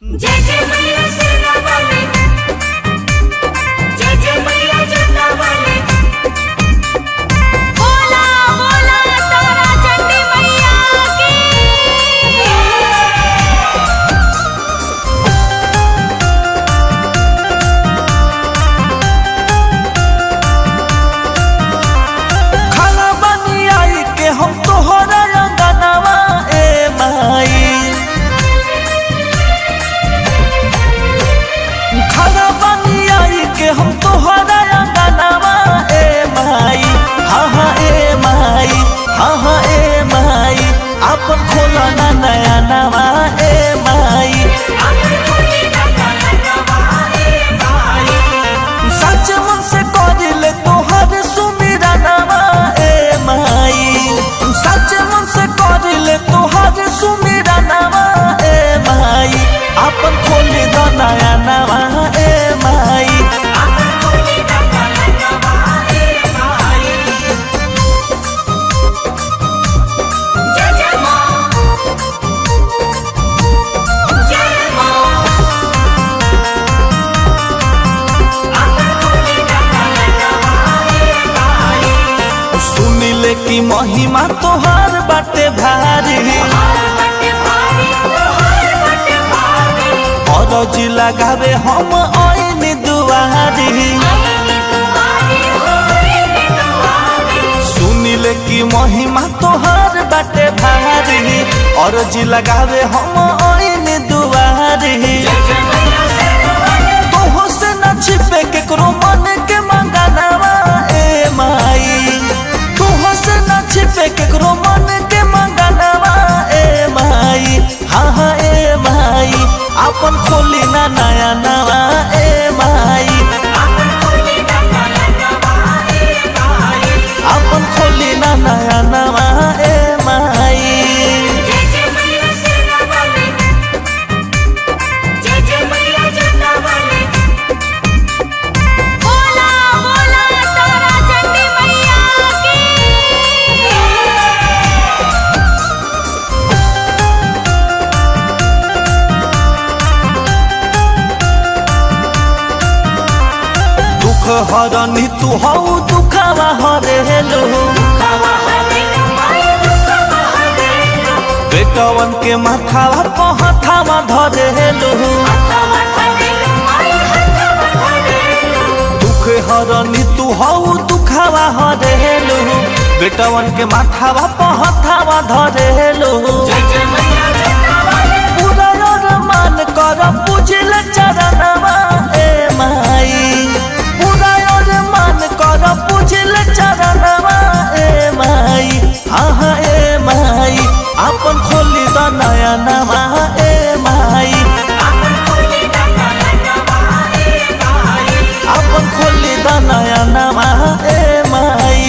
जय जय मैया सेना वाली, जय जय मैया जटा वाली, बोला बोला तारा चंडी मैया की। खाना बनी आई के हम तोहरा अंगनवा ए माई। खाना बनी आई के हम तोहरा अंगनवा ए माई। हाँ हाँ ए माई, हाँ हाँ ए माई, आपन खोला ना नया नवा ए माई। सच मन से करिले तोहर सुमिरा नवा ए माई। सच मन से करिले तोहर सुमिरा नवा ए माई। आपन खोली द नया नवा ए माई। जय जय माँ, जय माँ, सुनिले की महिमा तोहार बाटे भारी। अरजी लगावे हम आईनी दुआरी। सुनिले की महिमा तोहार बाटे भारी। अरजी लगावे हम आईनी दुआरी। तोहो से न छिपे केकरो मन के मंगनवा ए माई। तोहो से न छिपे केकरो मन के मंगनवा ए माई। हाँ हाँ ए माई, आपन खोली ना नया नवा ए माई। आपन खोली ना नया नवा ए माई। जय जय मैया सेना वाली, जय जय मैया जटा वाली, बोला बोला तारा चंडी मैया की। दुख हरनी तू हऊ दुखवा हरेलू। बेटवन के माथावा पहथावा धरेलू। दुख हरनी तू हऊ दुखवा हरेलू। बेटवन के माथावा पहथावा धरेलू। पूरा मान कर पूजिल चरणवा ए माई। पूरा मान कर पूजिल चरणवा ए माई। हाँ हाँ ए माई, आपन खोली द नया नवा ए माई। आपन खोली द नया नवा ए माई।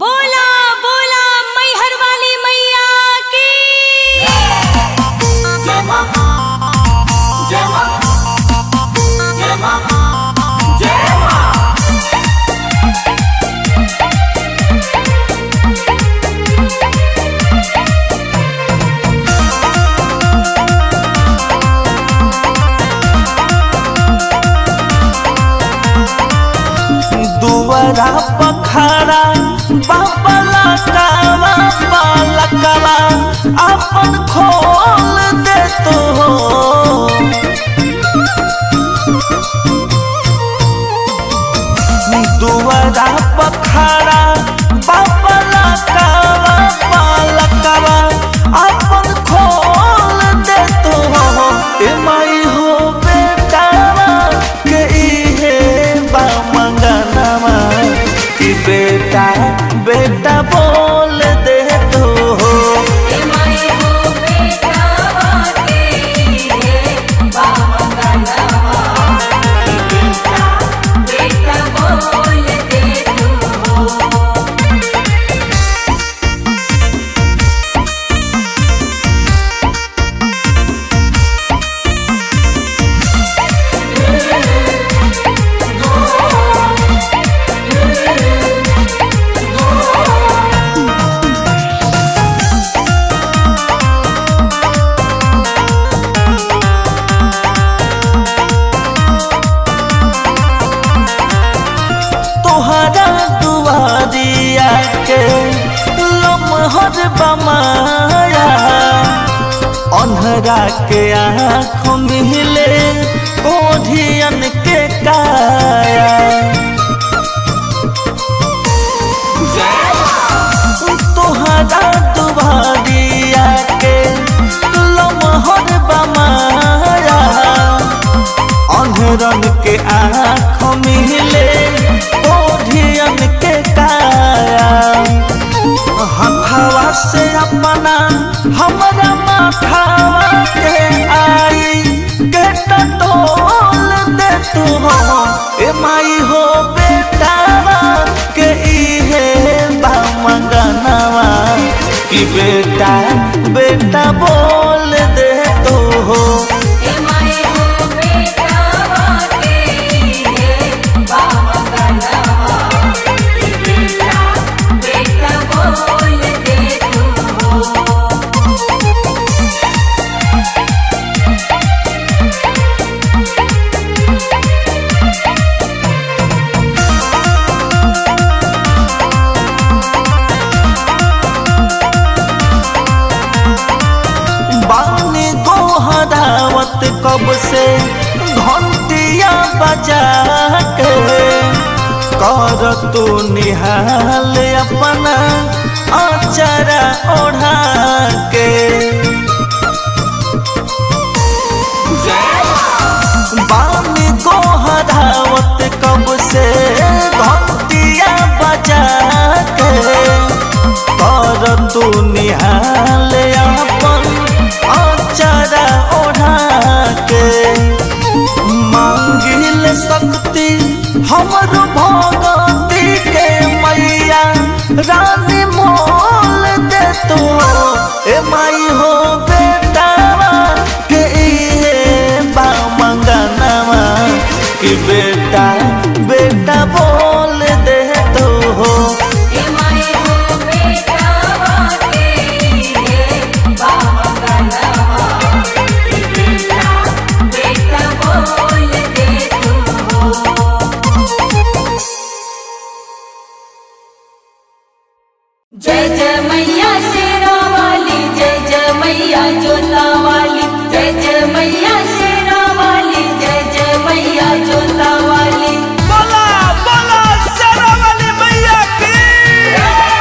बोला बोला मैहर वाली मैया की। जय माँ, जय माँ, जय माँ, जय माँ। दुआरा पखारा बाबला कावा बालकवा आपन खोल दे तो हो। दुआरा पखारा बाबला कावा बालकवा आपन खोल दे तो हो। ए माई हो बेटावा के इहे बा मंगनवा कि बेटा बेटा बोल दे तो हो। माया अन्हरा के आँख मिले कोढ़ियन के काया तोहरा दुआरिया के लमहर बमाया अन्हरन के आँख मिले कोढ़ियन के काया हथवा से अपना हमरा माथावा के आई के टटोल दे तू हो ए माई हो बेटावा के इहे बा मंगनवा कि बेटा बेटा बोल दे तू हो ए माई हो बेटावा के इहे बा मंगनवा कि बेटा बेटा बोल दे तू हो। बानी गोहरावत कब से घंटिया बजा के कर तू निहाल अपना आचरा ओढ़ा के बानी गोहरावत कब से घंटिया बजा के कर तू निहाल अपन आचरा ओढ़ा के मांगिल शक्ति हमर भगती के मैया रानी मोल दे तू ए माई हो बेटावा के इहे बा मंगनवा कि बेटा बेटा बोल दे तू हो ए माई हो बेटावा के इहे बा मंगनवा कि बेटा बेटा बोल दे तू हो। जय जय मैया शेरा वाली, जय जय मैया जोता वाली, जय जय मैया शेरा वाली, जय जय मैया जोता वाली। बोला बोला शेरा वाली मैया की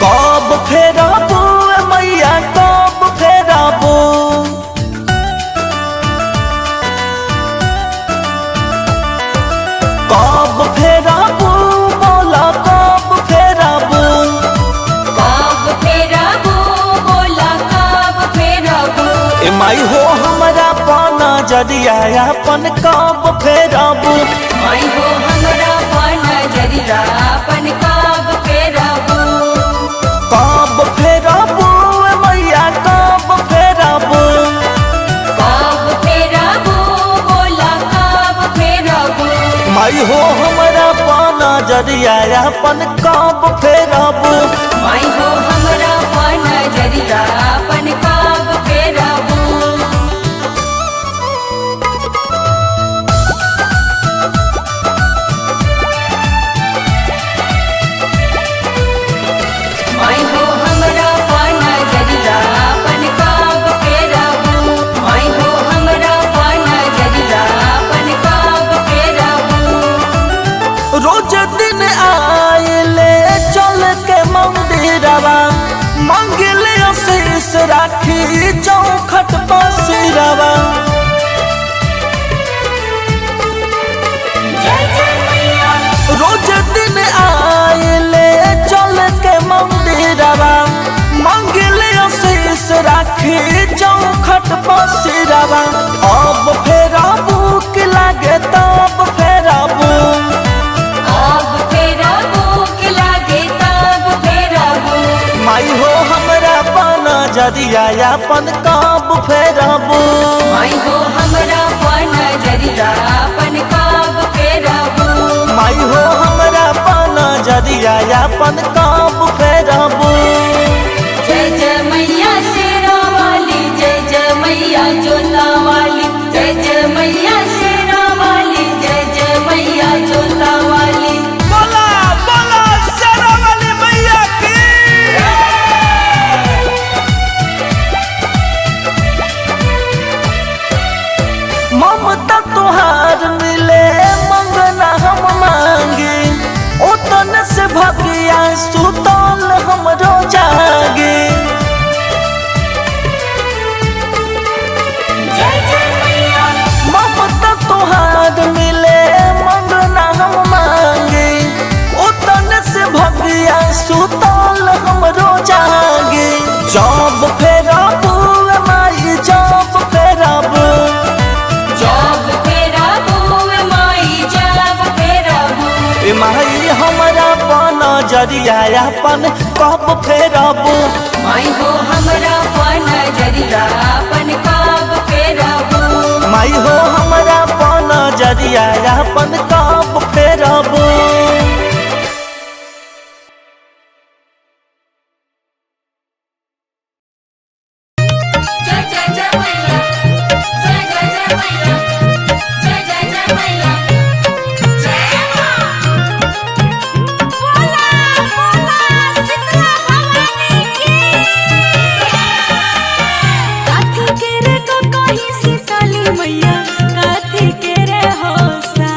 कब फेराबू मैया कब फेराबू कब फेराबू बोला कब फेराबू कब फेराबू बोला कब फेराबू ए माई हो हमरा पाना जरिया अपन कब फेराबू माई हो हमरा पाना जरिया अपन कब फेराबू कब फेराबू मैया कब फेराबू कब फेराबू बोला कब फेराबू माई हो हमरा पाना जरिया अपन कब फेराबू माई हो हमरा पाना जरिया अपन कब फेराबू माई हो हमरा पाना जरिया अपन कब फेराबू माई हो हमरा पाना जरिया अपन कब फेराबू रोज दिन आइले चल के मंदिरवा मंगले आशीष राखी चौखट पसिरवा जय जय मैया रोज दिन आइले चल के मंदिरवा मंगले आशीष राखी चौखट पसिरवा अब फेराबू कि लागे तब फेराबू अब फेराबू कि लागे तब फेराबू माई हो हमरा पाना जरिया अपन कब फेराबू माई हो हमरा पाना जरिया अपन कब फेराबू माई हो हमरा पाना जरिया अपन कब फेराबू जय जय मैया शेरा वाली, जय जय मैया जोता वाली, जय जय मैया शेरा वाली, जय जय मैया जोता वाली। बोला सुतल हमरो जागे। जय जय मैया ममता तोहार मिले मंगना हम मांगे, उतन से भगिया सुतल हमरो जागे। जब फेरबू माई जब फेरबू, जब फेरबू माई जब फेरबू, ए माई हमरा पन जरिया अपन कब फेरबू। माई हो हमरा पन जरिया अपन कब फेरबू, माई हो हमरा पन जरिया अपन कब फेरबू। जय जय जय मैया, जय जय जय मैया, जय जय जय मैया, जय मां। बोला बोला शीतला भवानी की। काठी के रे तो कहीं शीतली मैया, काठी के रे हो सा।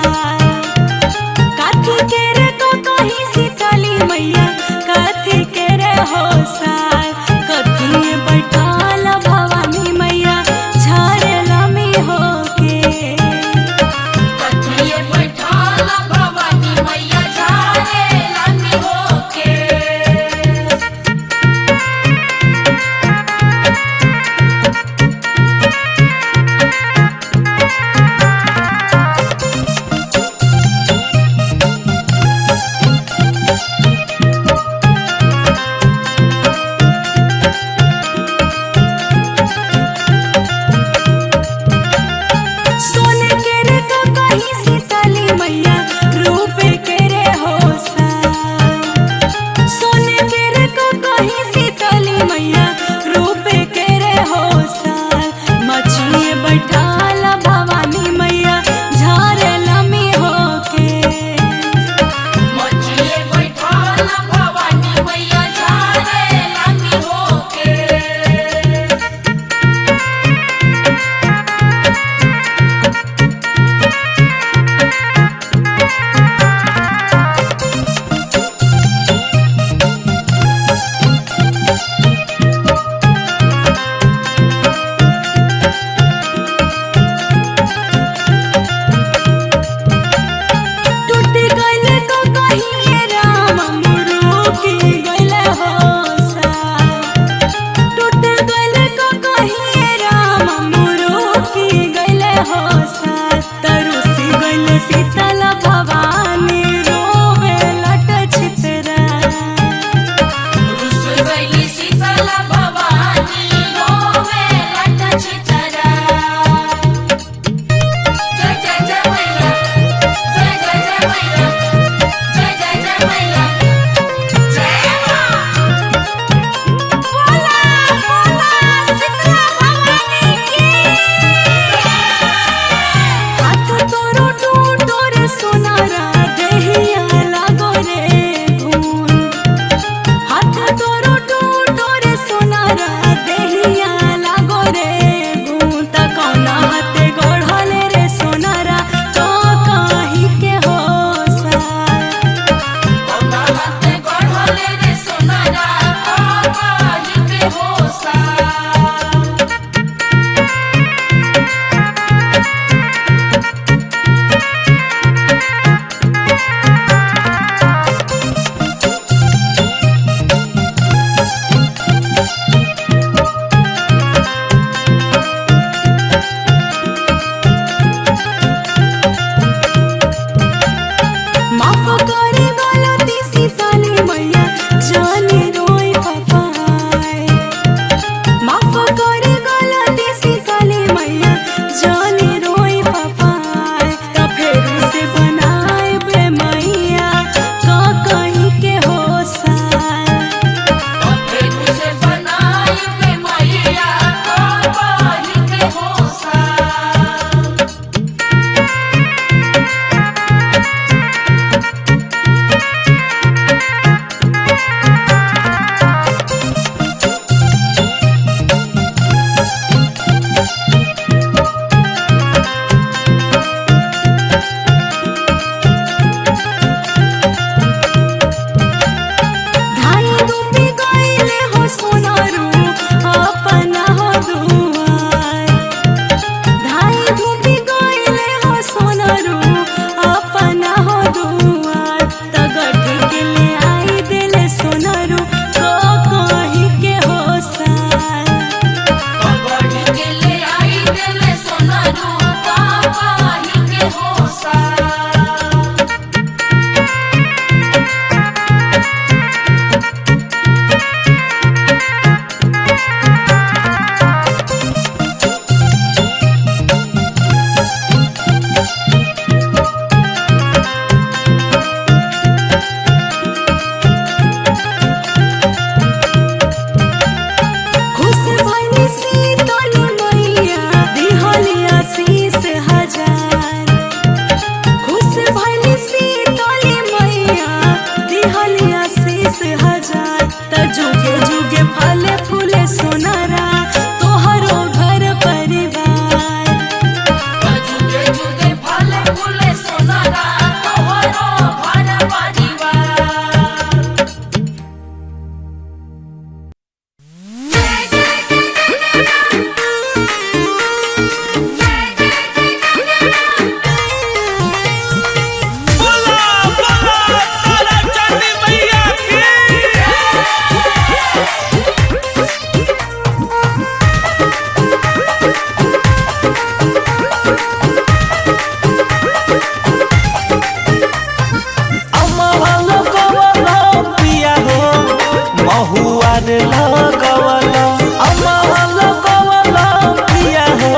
रे लगवला अमवा लगवला पिया हो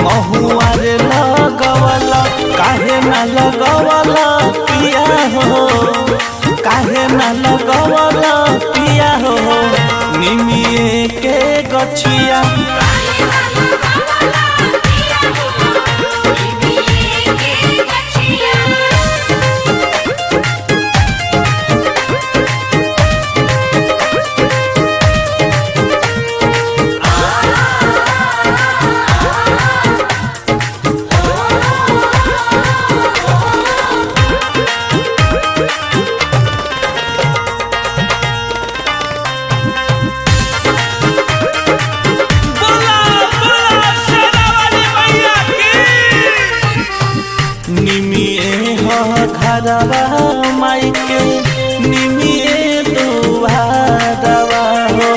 महुआ रे लगवला काहे ना लगवला पिया हो काहे ना लगवला पिया हो निमिए के गछिया घरवा माई के निमिए दुआरवा हो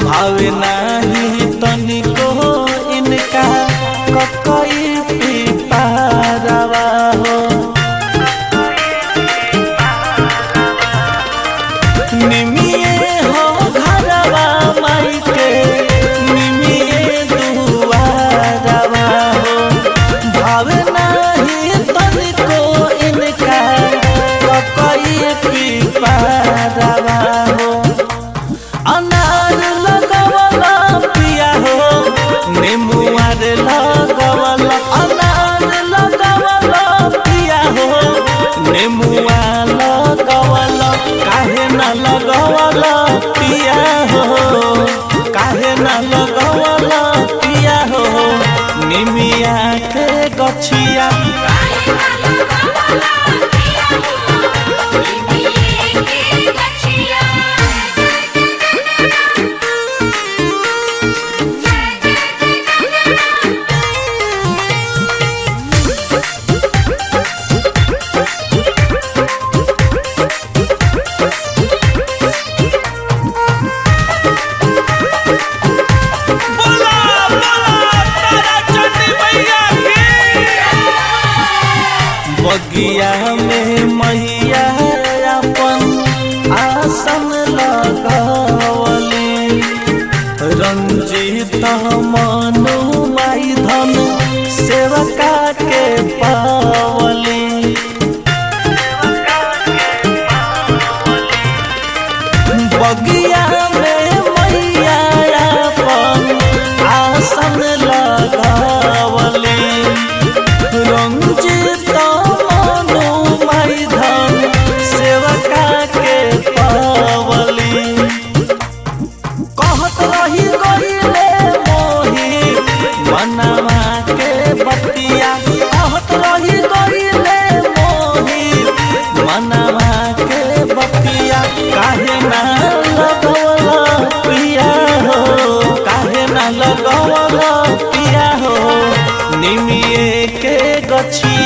भावे नाही तनिको इनका ककई पिपारवा हो निमिए हो घरवा माई के निमिए दुआरवा हो भावे नाही तनिको इनका ककई पिपारवा हो अनार लगवला पिया हो नेमुआ रे लगवला अनार लगवला पिया हो नेमुआ लगवला काहे ना लगवला पिया हो काहे ना लगवला पिया हो निमिया के गछिया बगिया में मैया अपन आसन लगवली रंजित मनु माई धन सेवका के पावली बगिया में मैया अपन आसन लगवली रंजित सेवका के पावली कहत रही गईले मोही मनवा के बतिया कहत रही गईले मोही मनवा के बतिया काहे ना लगवला पिया हो काहे ना लगवला पिया हो निमिए के गछिया